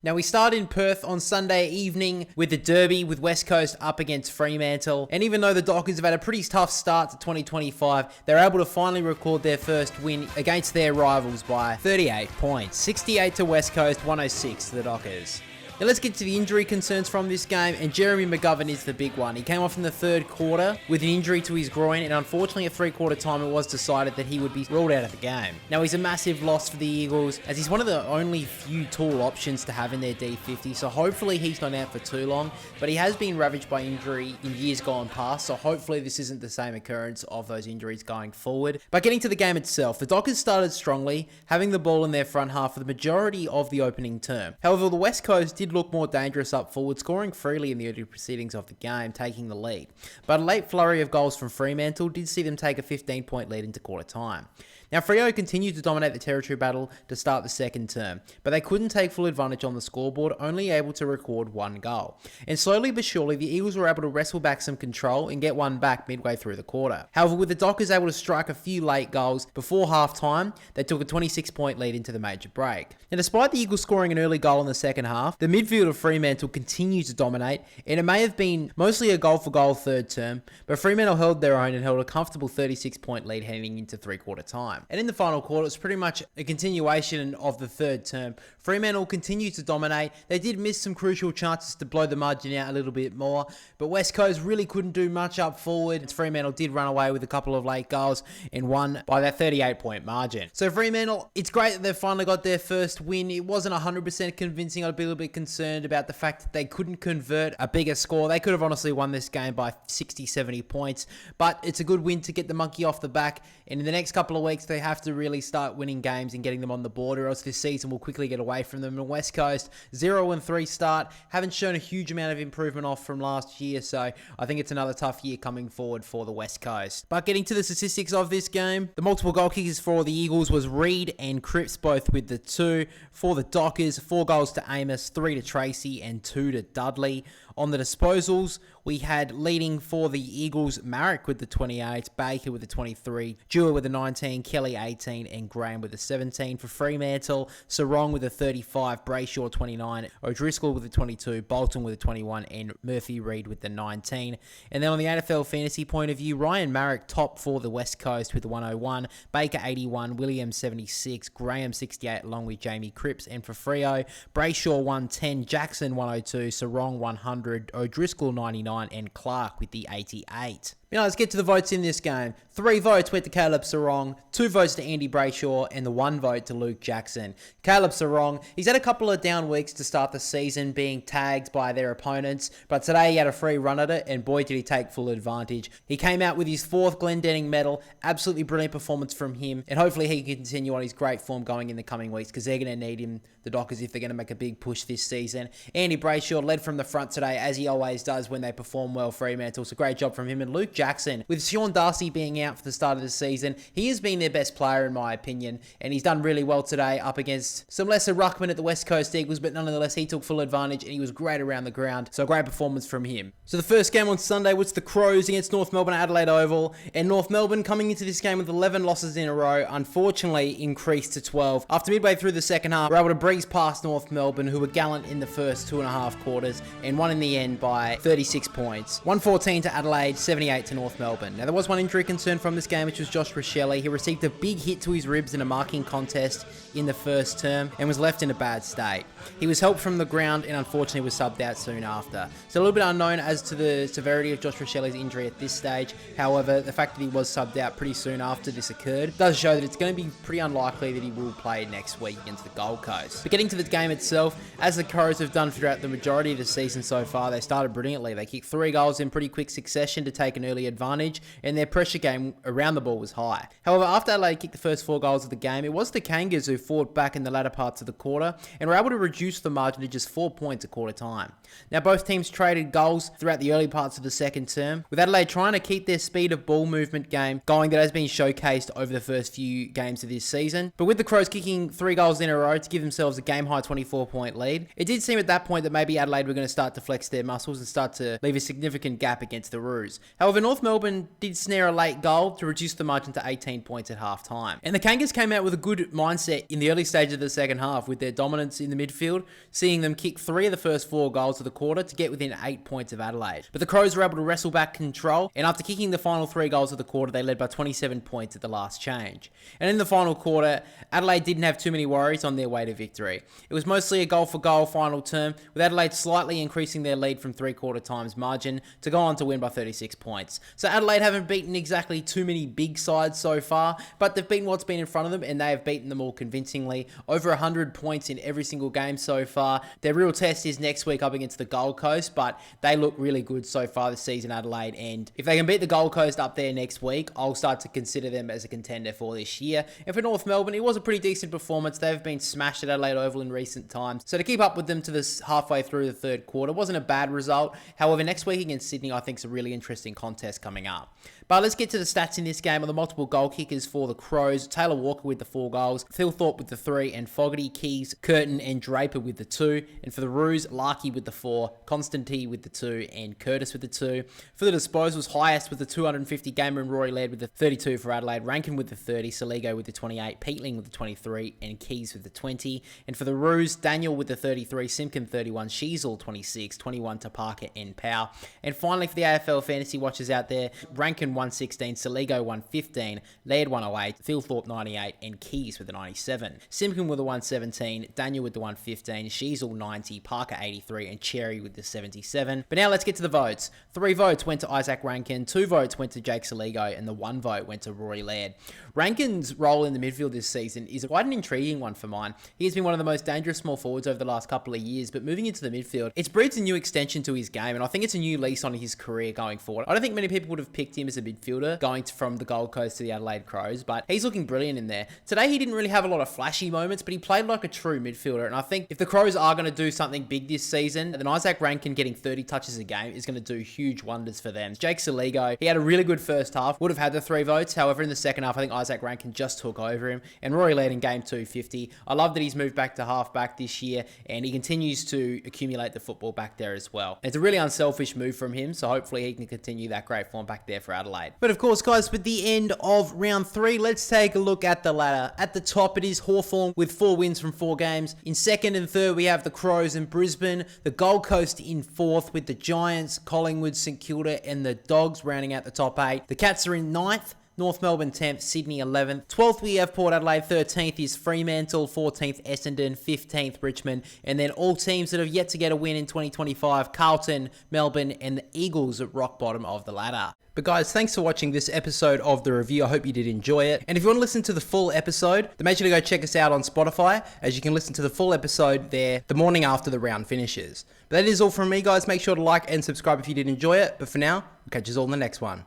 Now, we start in Perth on Sunday evening with the derby with West Coast up against Fremantle. And even though the Dockers have had a pretty tough start to 2025, they're able to finally record their first win against their rivals by 38 points. 68 to West Coast, 106 to the Dockers. Now let's get to the injury concerns from this game, and Jeremy McGovern is the big one. He came off in the third quarter with an injury to his groin, and unfortunately at three-quarter time it was decided that he would be ruled out of the game. Now he's a massive loss for the Eagles, as he's one of the only few tall options to have in their D50, so hopefully he's not out for too long, but he has been ravaged by injury in years gone past, so hopefully this isn't the same occurrence of those injuries going forward. But getting to the game itself, the Dockers started strongly, having the ball in their front half for the majority of the opening term. However, the West Coast did look more dangerous up forward, scoring freely in the early proceedings of the game, taking the lead. But a late flurry of goals from Fremantle did see them take a 15-point lead into quarter time. Now, Freo continued to dominate the territory battle to start the second term, but they couldn't take full advantage on the scoreboard, only able to record one goal. And slowly but surely, the Eagles were able to wrestle back some control and get one back midway through the quarter. However, with the Dockers able to strike a few late goals before half-time, they took a 26-point lead into the major break. Now, despite the Eagles scoring an early goal in the second half, the midfield of Fremantle continued to dominate, and it may have been mostly a goal-for-goal third term, but Fremantle held their own and held a comfortable 36-point lead heading into three-quarter time. And in the final quarter, it's pretty much a continuation of the third term. Fremantle continued to dominate. They did miss some crucial chances to blow the margin out a little bit more, but West Coast really couldn't do much up forward. Fremantle did run away with a couple of late goals and won by that 38-point margin. So Fremantle, it's great that they've finally got their first win. It wasn't 100% convincing. I'd be a little bit concerned about the fact that they couldn't convert a bigger score. They could have honestly won this game by 60, 70 points, but it's a good win to get the monkey off the back. And in the next couple of weeks, they have to really start winning games and getting them on the board, or else this season will quickly get away from them. And West Coast, 0-3 start, haven't shown a huge amount of improvement off from last year, so I think it's another tough year coming forward for the West Coast. But getting to the statistics of this game, the multiple goal kickers for the Eagles was Reid and Cripps, both with the 2. For the Dockers, 4 goals to Amos, 3 to Tracy, and 2 to Dudley. On the disposals, we had leading for the Eagles, Marek with the 28, Baker with the 23, Dewar with the 19, Kelly 18, and Graham with the 17. For Fremantle, Sarong with the 35, Brayshaw 29, O'Driscoll with the 22, Bolton with the 21, and Murphy Reid with the 19. And then on the AFL fantasy point of view, Ryan Marek top for the West Coast with the 101, Baker 81, Williams 76, Graham 68, along with Jamie Cripps. And for Freo, Brayshaw 110, Jackson 102, Sarong 100, O'Driscoll 99, and Clark with the 88. Now let's get to the votes in this game. 3 votes went to Caleb Sarong, 2 votes to Andy Brayshaw, and the 1 vote to Luke Jackson. Caleb Sarong, he's had a couple of down weeks to start the season, being tagged by their opponents, but today he had a free run at it, and boy did he take full advantage. He came out with his 4th Glendenning medal, absolutely brilliant performance from him, and hopefully he can continue on his great form going in the coming weeks, because they're going to need him, the Dockers, if they're going to make a big push this season. Andy Brayshaw led from the front today, as he always does when they perform well, Fremantle, so great job from him. And Luke Jackson, with Sean Darcy being out for the start of the season, he has been their best player in my opinion, and he's done really well today up against some lesser ruckmen at the West Coast Eagles, but nonetheless he took full advantage and he was great around the ground, so a great performance from him. So the first game on Sunday was the Crows against North Melbourne at Adelaide Oval, and North Melbourne coming into this game with 11 losses in a row, unfortunately increased to 12. After midway through the second half, were able to breeze past North Melbourne, who were gallant in the first 2.5 quarters, and won in the end by 36 points. 114 to Adelaide, 78 to North Melbourne. Now, there was one injury concern from this game, which was Josh Rochelle. He received a big hit to his ribs in a marking contest in the first term and was left in a bad state. He was helped from the ground and unfortunately was subbed out soon after. So a little bit unknown as to the severity of Josh Rochelle's injury at this stage. However, the fact that he was subbed out pretty soon after this occurred does show that it's going to be pretty unlikely that he will play next week against the Gold Coast. But getting to the game itself, as the Crows have done throughout the majority of the season so far, they started brilliantly. They kicked 3 goals in pretty quick succession to take an early advantage, and their pressure game around the ball was high. However, after Adelaide kicked the first 4 goals of the game, it was the Kangas who fought back in the latter parts of the quarter and were able to reduce the margin to just 4 points at quarter time. Now, both teams traded goals throughout the early parts of the second term, with Adelaide trying to keep their speed of ball movement game going that has been showcased over the first few games of this season. But with the Crows kicking 3 goals in a row to give themselves a game-high 24-point lead, it did seem at that point that maybe Adelaide were going to start to flex their muscles and start to leave a significant gap against the Roos. However, North Melbourne did snare a late goal to reduce the margin to 18 points at half-time. And the Kangas came out with a good mindset in the early stage of the second half with their dominance in the midfield, seeing them kick 3 of the first 4 goals of the quarter to get within 8 points of Adelaide. But the Crows were able to wrestle back control, and after kicking the final 3 goals of the quarter, they led by 27 points at the last change. And in the final quarter, Adelaide didn't have too many worries on their way to victory. It was mostly a goal-for-goal final term, with Adelaide slightly increasing their lead from 3/4 times margin to go on to win by 36 points. So Adelaide haven't beaten exactly too many big sides so far, but they've beaten what's been in front of them, and they have beaten them all convincingly. Over 100 points in every single game so far. Their real test is next week up against the Gold Coast, but they look really good so far this season, Adelaide, and if they can beat the Gold Coast up there next week, I'll start to consider them as a contender for this year. And for North Melbourne, it was a pretty decent performance. They've been smashed at Adelaide Oval in recent times, so to keep up with them to this halfway through the third quarter wasn't a bad result. However, next week against Sydney, I think is a really interesting contest coming up. But let's get to the stats in this game on the multiple goal kickers for the Crows. Taylor Walker with the 4 goals, Phil Thorpe with the 3, and Fogarty, Keys, Curtin, and Draper with the 2. And for the Roos, Larkey with the 4, Constantine with the 2, and Curtis with the 2. For the disposals, highest with the 250, Gamer and Rory Laird with the 32 for Adelaide, Rankin with the 30, Saligo with the 28, Peatling with the 23, and Keys with the 20. And for the Roos, Daniel with the 33, Simpkin 31, Sheasel 26, 21 to Parker and Powell. And finally, for the AFL fantasy watchers out there, Rankin 116, Saligo 115, Laird 108, Phil Thorpe 98, and Keys with the 97. Simpkin with the 117, Daniel with the 115, Sheasel 90, Parker 83, and Cherry with the 77. But now let's get to the votes. 3 votes went to Isaac Rankin, 2 votes went to Jake Saligo, and the 1 vote went to Rory Laird. Rankin's role in the midfield this season is quite an intriguing one for mine. He has been one of the most dangerous small forwards over the last couple of years, but moving into the midfield, it's breeds a new extension to his game, and I think it's a new lease on his career going forward. I don't think many people would have picked him as a midfielder going from the Gold Coast to the Adelaide Crows, but he's looking brilliant in there. Today, he didn't really have a lot of flashy moments, but he played like a true midfielder, and I think if the Crows are going to do something big this season, then Isaac Rankin getting 30 touches a game is going to do huge wonders for them. Jake Saligo, he had a really good first half, would have had the 3 votes. However, in the second half, I think Isaac Rankin just took over him, and Rory Laird in game 2, 50. I love that he's moved back to halfback this year, and he continues to accumulate the football back there as well. It's a really unselfish move from him, so hopefully he can continue that great form back there for Adelaide. But of course, guys, with the end of round 3, let's take a look at the ladder. At the top, it is Hawthorn with 4 wins from 4 games. In second and third, we have the Crows and Brisbane. The Gold Coast in 4th with the Giants, Collingwood, St Kilda, and the Dogs rounding out the top 8. The Cats are in 9th. North Melbourne 10th, Sydney 11th. 12th we have Port Adelaide, 13th is Fremantle, 14th Essendon, 15th Richmond, and then all teams that have yet to get a win in 2025, Carlton, Melbourne, and the Eagles at rock bottom of the ladder. But guys, thanks for watching this episode of the review. I hope you did enjoy it. And if you want to listen to the full episode, then make sure to go check us out on Spotify, as you can listen to the full episode there the morning after the round finishes. But that is all from me, guys. Make sure to like and subscribe if you did enjoy it. But for now, we'll catch you all in the next one.